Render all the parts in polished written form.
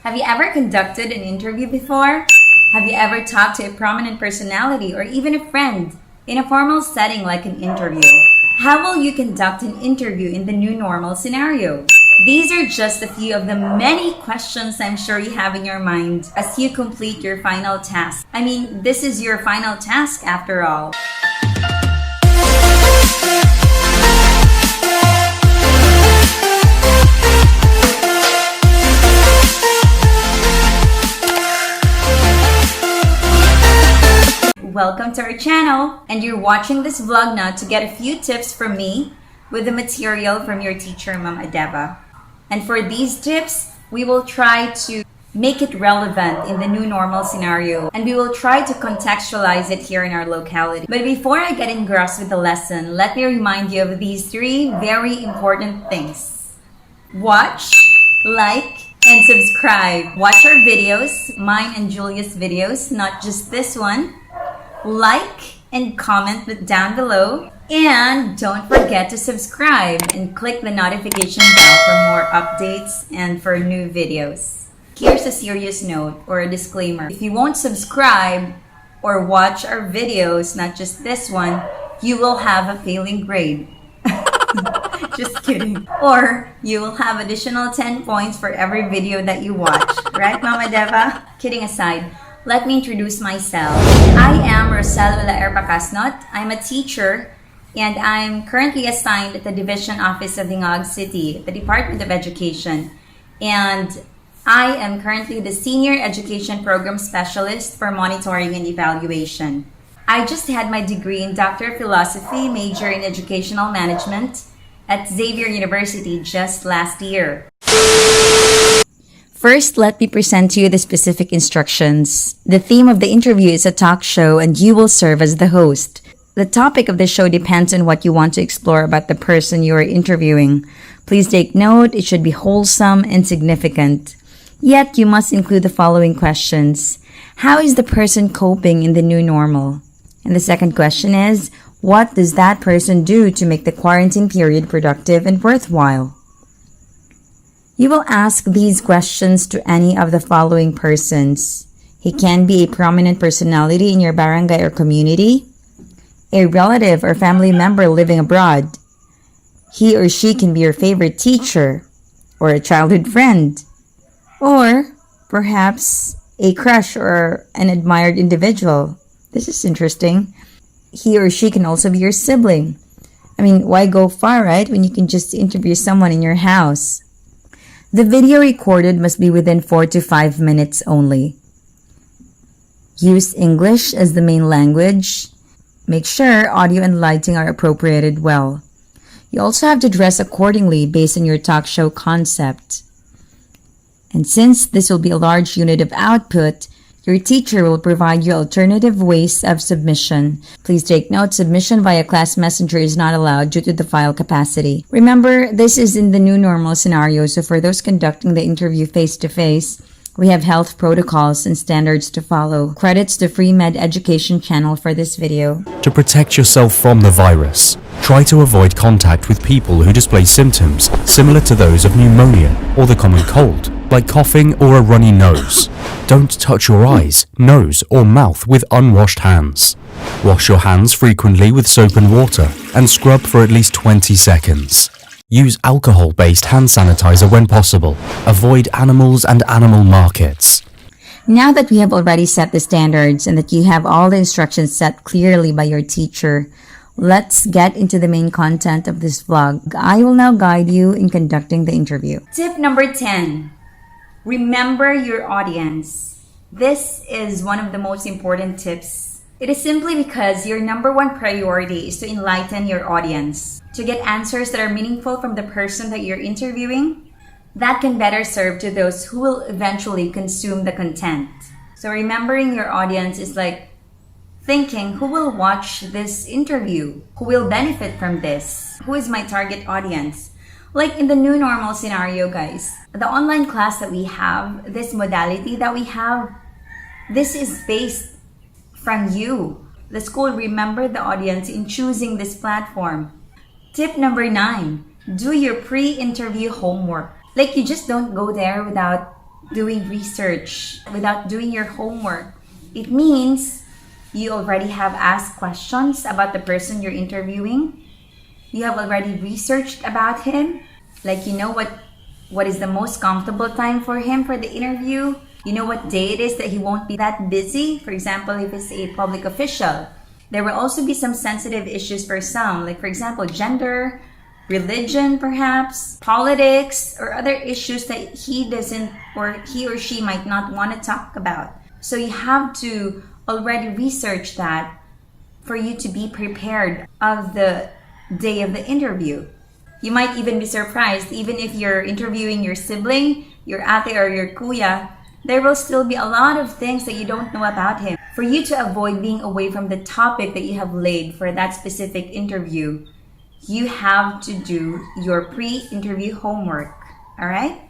Have you ever conducted an interview before? Have you ever talked to a prominent personality or even a friend in a formal setting like an interview? How will you conduct an interview in the new normal scenario? These are just a few of the many questions I'm sure you have in your mind as you complete your final task. I mean, this is your final task after all. Welcome to our channel, and you're watching this vlog now to get a few tips from me with the material from your teacher, Ma'am Adeva. And for these tips, we will try to make it relevant in the new normal scenario, and we will try to contextualize it here in our locality. But before I get engrossed with the lesson, let me remind you of these three very important things. Watch, like, and subscribe. Watch our videos, mine and Julia's videos, not just this one. Like and comment down below, and don't forget to subscribe and click the notification bell for more updates and for new videos. Here's a serious note or a disclaimer. If you won't subscribe or watch our videos, not just this one, you will have a failing grade. Just kidding. Or you will have additional 10 points for every video that you watch. Right, Mama Deva? Kidding aside, let me introduce myself. I am Roselle Bacasnot. I'm a teacher, and I'm currently assigned at the Division Office of Dingog City, the Department of Education. And I am currently the Senior Education Program Specialist for Monitoring and Evaluation. I just had my degree in Doctor of Philosophy, major in Educational Management at Xavier University just last year. First, let me present to you the specific instructions. The theme of the interview is a talk show, and you will serve as the host. The topic of the show depends on what you want to explore about the person you are interviewing. Please take note, it should be wholesome and significant. Yet, you must include the following questions. How is the person coping in the new normal? And the second question is, what does that person do to make the quarantine period productive and worthwhile? You will ask these questions to any of the following persons. He can be a prominent personality in your barangay or community, a relative or family member living abroad. He or she can be your favorite teacher or a childhood friend, or perhaps a crush or an admired individual. This is interesting. He or she can also be your sibling. I mean, why go far, right, when you can just interview someone in your house? The video recorded must be within 4 to 5 minutes only. Use English as the main language. Make sure audio and lighting are appropriated well. You also have to dress accordingly based on your talk show concept. And since this will be a large unit of output, your teacher will provide you alternative ways of submission. Please take note, submission via class messenger is not allowed due to the file capacity. Remember, this is in the new normal scenario, so for those conducting the interview face-to-face, we have health protocols and standards to follow. Credits to Free Med Education channel for this video. To protect yourself from the virus, try to avoid contact with people who display symptoms similar to those of pneumonia or the common cold, like coughing or a runny nose. Don't touch your eyes, nose, or mouth with unwashed hands. Wash your hands frequently with soap and water and scrub for at least 20 seconds. Use alcohol-based hand sanitizer when possible. Avoid animals and animal markets. Now that we have already set the standards and that you have all the instructions set clearly by your teacher, let's get into the main content of this vlog. I will now guide you in conducting the interview. Tip number 10. Remember your audience. This is one of the most important tips. It is simply because your number one priority is to enlighten your audience, to get answers that are meaningful from the person that you're interviewing, that can better serve to those who will eventually consume the content. So remembering your audience is like thinking, who will watch this interview? Who will benefit from this? Who is my target audience? Like in the new normal scenario, guys, the online class that we have, this modality that we have, this is based from you. The school remembered the audience in choosing this platform. Tip number 9, do your pre-interview homework. Like, you just don't go there without doing research, without doing your homework. It means you already have asked questions about the person you're interviewing. You have already researched about him. Like, you know what is the most comfortable time for him for the interview. You know what day it is that he won't be that busy. For example, if it's a public official. There will also be some sensitive issues for some, like for example, gender, religion perhaps, politics, or other issues that he doesn't, or he or she might not want to talk about. So you have to already research that for you to be prepared of the day of the interview. You might even be surprised, even if you're interviewing your sibling, your ate or your kuya, there will still be a lot of things that you don't know about him. For you to avoid being away from the topic that you have laid for that specific interview, you have to do your pre-interview homework, all right?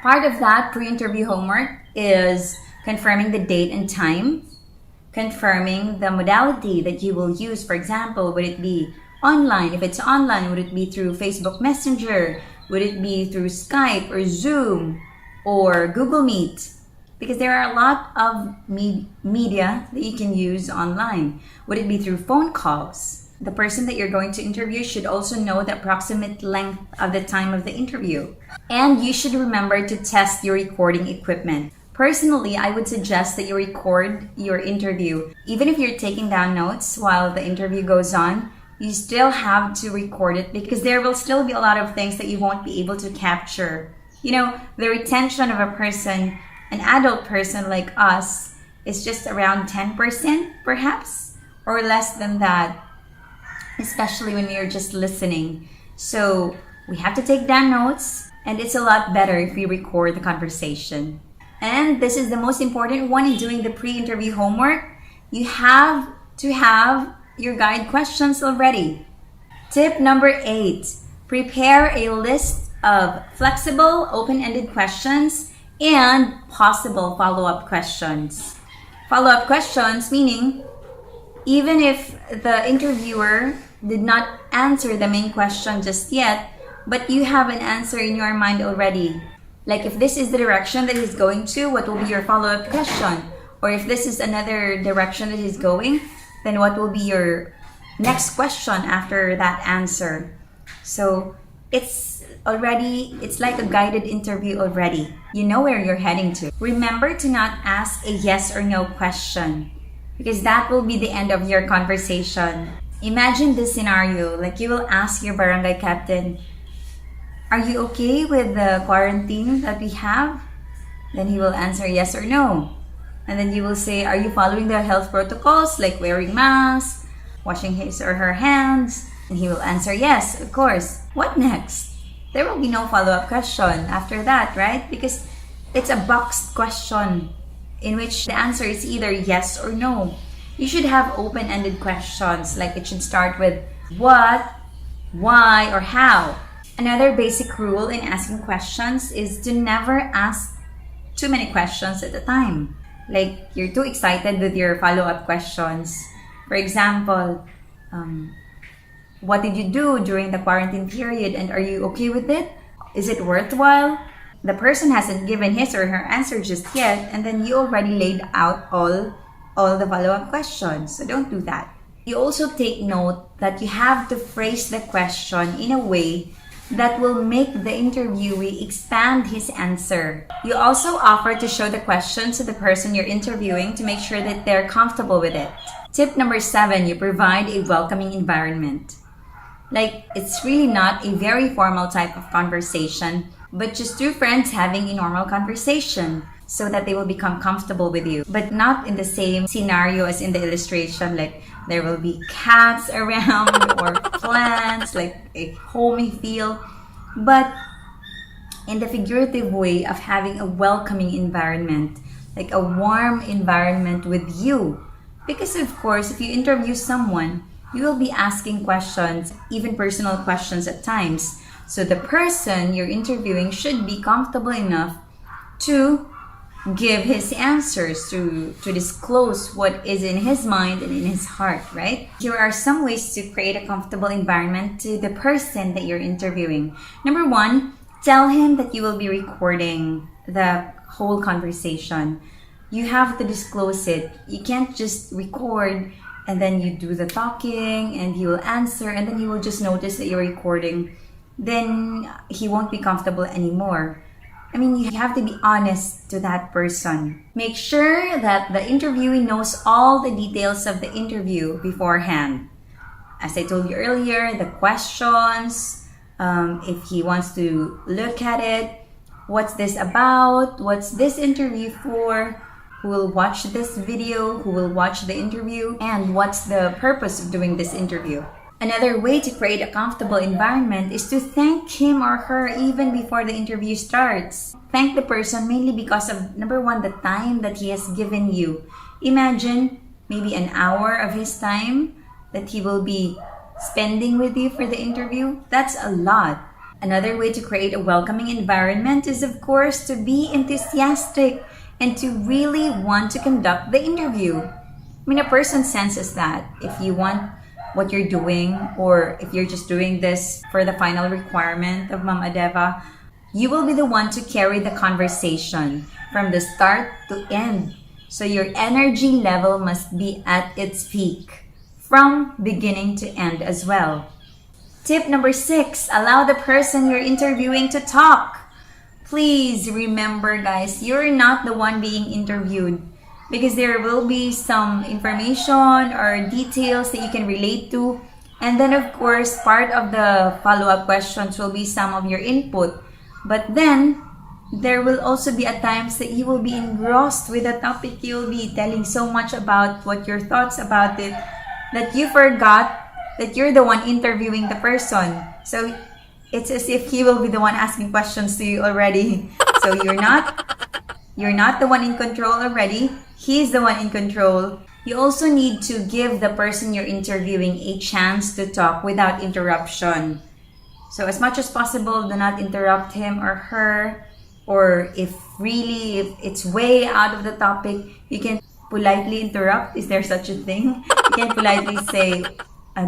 Part of that pre-interview homework is confirming the date and time, confirming the modality that you will use. For example, would it be online? If it's online, would it be through Facebook Messenger? Would it be through Skype or Zoom or Google Meet? Because there are a lot of media that you can use online. Would it be through phone calls? The person that you're going to interview should also know the approximate length of the time of the interview. And you should remember to test your recording equipment. Personally, I would suggest that you record your interview. Even if you're taking down notes while the interview goes on, you still have to record it because there will still be a lot of things that you won't be able to capture. You know, the retention of a person, an adult person like us, is just around 10% perhaps, or less than that, especially when you're just listening. So we have to take down notes, and it's a lot better if we record the conversation. And this is the most important one in doing the pre-interview homework. You have to have your guide questions already. Tip number 8, prepare a list of flexible, open-ended questions and possible follow-up questions. Follow-up questions meaning even if the interviewer did not answer the main question just yet, but you have an answer in your mind already. Like if this is the direction that he's going to, what will be your follow-up question? Or if this is another direction that he's going, then what will be your next question after that answer? So it's like a guided interview already. You know where you're heading to. Remember to not ask a yes or no question because that will be the end of your conversation. Imagine this scenario, like you will ask your barangay captain, "Are you okay with the quarantine that we have?" Then he will answer yes or no. And then you will say, "Are you following the health protocols like wearing masks, washing his or her hands?" And he will answer yes, of course. What next? There will be no follow-up question after that, right? Because it's a boxed question in which the answer is either yes or no. You should have open-ended questions, like it should start with what, why, or how. Another basic rule in asking questions is to never ask too many questions at a time. Like you're too excited with your follow-up questions. For example, what did you do during the quarantine period and are you okay with it? Is it worthwhile? The person hasn't given his or her answer just yet, and then you already laid out all the follow-up questions. So don't do that. You also take note that you have to phrase the question in a way that will make the interviewee expand his answer. You also offer to show the question to the person you're interviewing to make sure that they're comfortable with it. Tip number 7, you provide a welcoming environment. Like, it's really not a very formal type of conversation, but just two friends having a normal conversation so that they will become comfortable with you. But not in the same scenario as in the illustration, like there will be cats around or plants, like a homey feel. But in the figurative way of having a welcoming environment, like a warm environment with you. Because of course, if you interview someone, you will be asking questions, even personal questions at times. So the person you're interviewing should be comfortable enough to give his answers, to disclose what is in his mind and in his heart, right? Here are some ways to create a comfortable environment to the person that you're interviewing. Number 1, tell him that you will be recording the whole conversation. You have to disclose it. You can't just record and then you do the talking and he will answer and then he will just notice that you're recording. Then he won't be comfortable anymore. I mean, you have to be honest to that person. Make sure that the interviewee knows all the details of the interview beforehand. As I told you earlier, the questions, if he wants to look at it, what's this about, what's this interview for, who will watch this video, who will watch the interview, and what's the purpose of doing this interview. Another way to create a comfortable environment is to thank him or her even before the interview starts. Thank the person mainly because of, number one, the time that he has given you. Imagine maybe an hour of his time that he will be spending with you for the interview. That's a lot. Another way to create a welcoming environment is, of course, to be enthusiastic and to really want to conduct the interview. I mean, a person senses that if you want what you're doing or if you're just doing this for the final requirement of Ma'am Adeva, you will be the one to carry the conversation from the start to end. So your energy level must be at its peak from beginning to end as well. Tip number 6, allow the person you're interviewing to talk. Please remember, guys, you're not the one being interviewed because there will be some information or details that you can relate to. And then, of course, part of the follow-up questions will be some of your input. But then, there will also be at times that you will be engrossed with the topic. You'll be telling so much about what your thoughts about it that you forgot that you're the one interviewing the person. So it's as if he will be the one asking questions to you already. So you're not the one in control already. He's the one in control. You also need to give the person you're interviewing a chance to talk without interruption. So as much as possible, do not interrupt him or her. Or if it's way out of the topic, you can politely interrupt. Is there such a thing? You can politely say,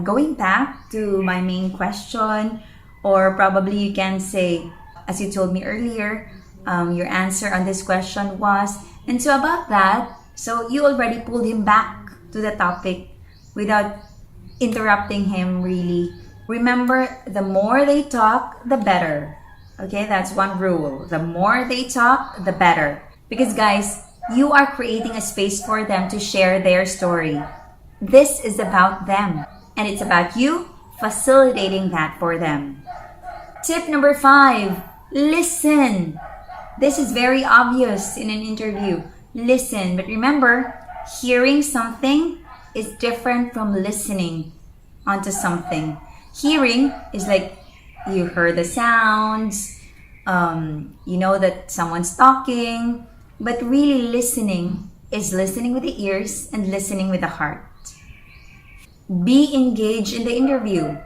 going back to my main question, or probably you can say, as you told me earlier, your answer on this question was, and so about that, so you already pulled him back to the topic without interrupting him really. Remember, the more they talk, the better. Okay, that's one rule. The more they talk, the better. Because guys, you are creating a space for them to share their story. This is about them. And it's about you facilitating that for them. Tip number 5, listen. This is very obvious in an interview. Listen. But remember, hearing something is different from listening onto something. Hearing is like you heard the sounds, you know that someone's talking, but really listening is listening with the ears and listening with the heart. Be engaged in the interview.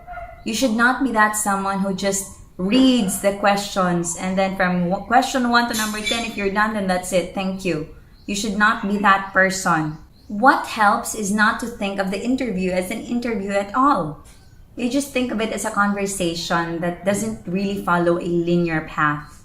You should not be that someone who just reads the questions and then from question 1 to number 10, if you're done, then that's it. Thank you. You should not be that person. What helps is not to think of the interview as an interview at all. You just think of it as a conversation that doesn't really follow a linear path.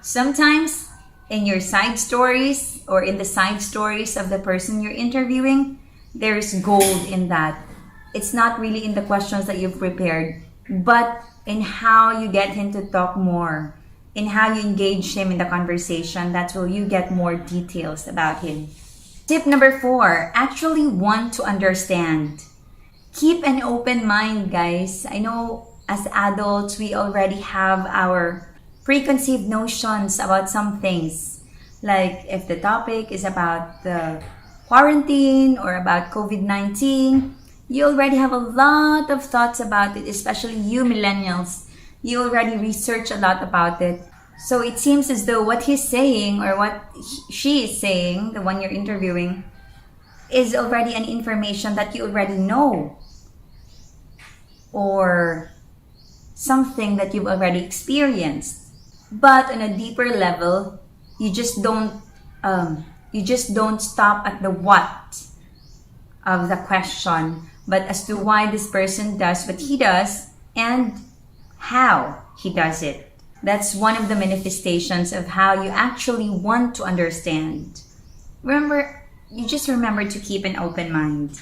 Sometimes, in your side stories or in the side stories of the person you're interviewing, there's gold in that. It's not really in the questions that you've prepared, but in how you get him to talk more, in how you engage him in the conversation. That's where you get more details about him. Tip number 4, actually want to understand. Keep an open mind, guys. I know as adults, we already have our preconceived notions about some things. Like if the topic is about the quarantine or about COVID-19, you already have a lot of thoughts about it, especially you millennials. You already research a lot about it. So it seems as though what he's saying or what she is saying, the one you're interviewing, is already an information that you already know. Or something that you've already experienced. But on a deeper level, you just don't stop at the what of the question, but as to why this person does what he does and how he does it. That's one of the manifestations of how you actually want to understand. Remember to keep an open mind.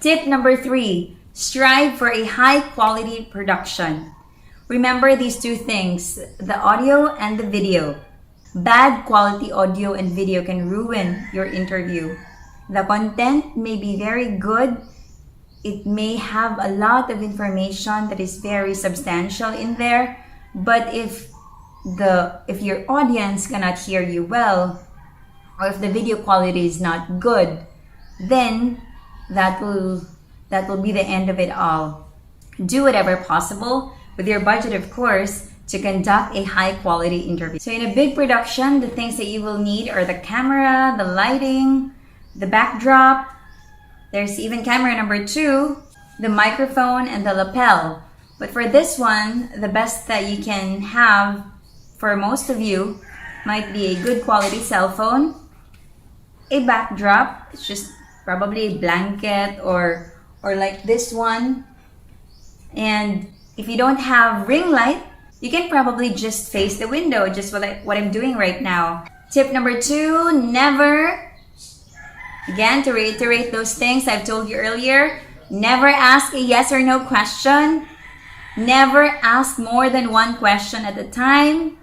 Tip number 3, strive for a high quality production. Remember these two things, the audio and the video. Bad quality audio and video can ruin your interview. The content may be very good. It may have a lot of information that is very substantial in there. But if your audience cannot hear you well, or if the video quality is not good, then that will be the end of it all. Do whatever possible, with your budget of course, to conduct a high quality interview. So in a big production, the things that you will need are the camera, the lighting, the backdrop. There's even camera number 2, the microphone, and the lapel. But for this one, the best that you can have for most of you might be a good quality cell phone, a backdrop. It's just probably a blanket or like this one. And if you don't have ring light, you can probably just face the window, just what I'm doing right now. Tip number 2, never, again, to reiterate those things I've told you earlier, never ask a yes or no question. Never ask more than one question at a time.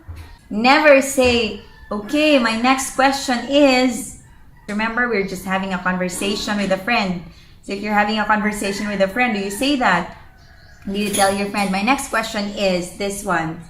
Never say, okay, my next question is, remember, we're just having a conversation with a friend. So if you're having a conversation with a friend, do you say that? Do you tell your friend, my next question is this one?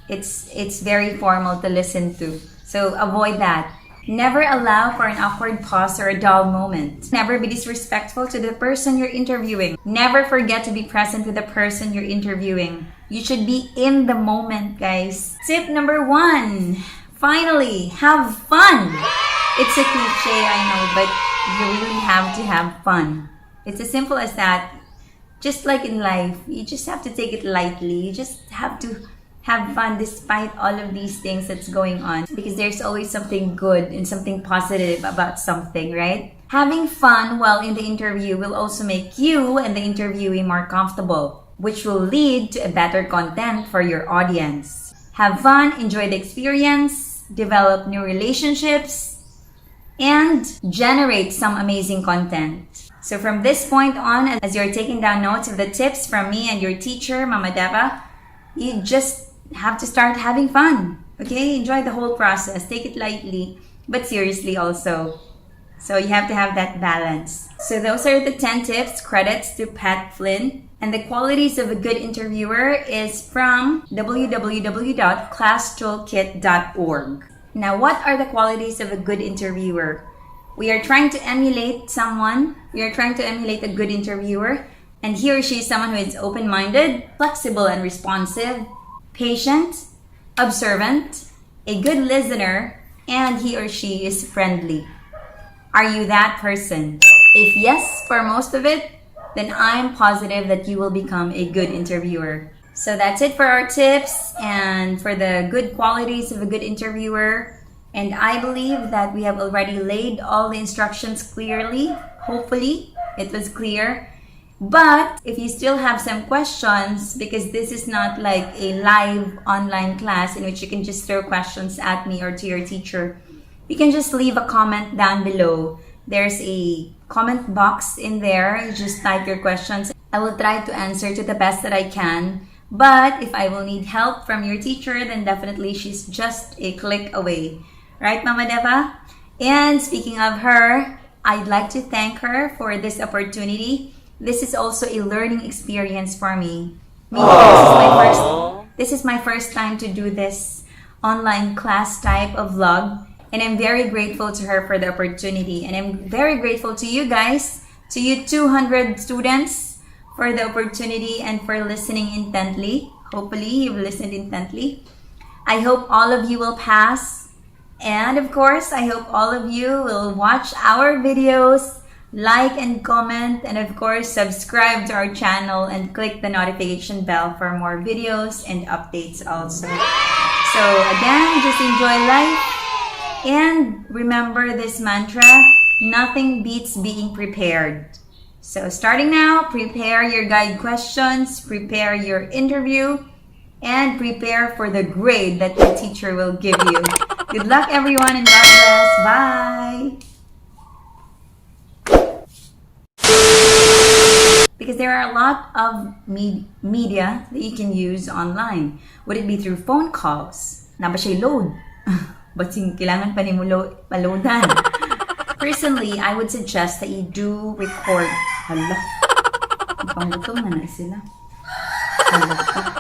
It's very formal to listen to. So avoid that. Never allow for an awkward pause or a dull moment. Never be disrespectful to the person you're interviewing. Never forget to be present with the person you're interviewing. You should be in the moment, guys. Tip number 1, finally, have fun. It's a cliche, I know, but you really have to have fun. It's as simple as that. Just like in life, you just have to take it lightly. You just have to have fun despite all of these things that's going on, because there's always something good and something positive about something, right? Having fun while in the interview will also make you and the interviewee more comfortable, which will lead to a better content for your audience. Have fun, enjoy the experience, develop new relationships, and generate some amazing content. So from this point on, as you're taking down notes of the tips from me and your teacher, Mama Deva, you just have to start having fun. Okay? Enjoy the whole process. Take it lightly, but seriously also. So you have to have that balance. So those are the 10 tips, credits to Pat Flynn. And the qualities of a good interviewer is from www.classtoolkit.org. Now, what are the qualities of a good interviewer? We are trying to emulate someone. We are trying to emulate a good interviewer. And he or she is someone who is open-minded, flexible and responsive, patient, observant, a good listener, and he or she is friendly. Are you that person? If yes, for most of it, then I'm positive that you will become a good interviewer. So that's it for our tips and for the good qualities of a good interviewer. And I believe that we have already laid all the instructions clearly. Hopefully, it was clear. But if you still have some questions, because this is not like a live online class in which you can just throw questions at me or to your teacher, you can just leave a comment down below. There's a comment box in there. You just type your questions. I will try to answer to the best that I can. But if I will need help from your teacher, then definitely she's just a click away. Right, Mama Deva? And speaking of her, I'd like to thank her for this opportunity. This is also a learning experience for me. This is my first time to do this online class type of vlog. And I'm very grateful to her for the opportunity. And I'm very grateful to you guys, to you 200 students, for the opportunity and for listening intently. Hopefully, you've listened intently. I hope all of you will pass. And of course, I hope all of you will watch our videos, like and comment, and of course, subscribe to our channel and click the notification bell for more videos and updates also. So again, just enjoy life and remember this mantra, nothing beats being prepared. So starting now, prepare your guide questions, prepare your interview, and prepare for the grade that your teacher will give you. Good luck, everyone, and God bless. Bye! Because there are a lot of media that you can use online. Would it be through phone calls? Na ba siya load? But kailangan pa ni mo maloadan. Personally, I would suggest that you do record. Hala, pangutong na sila. Hala.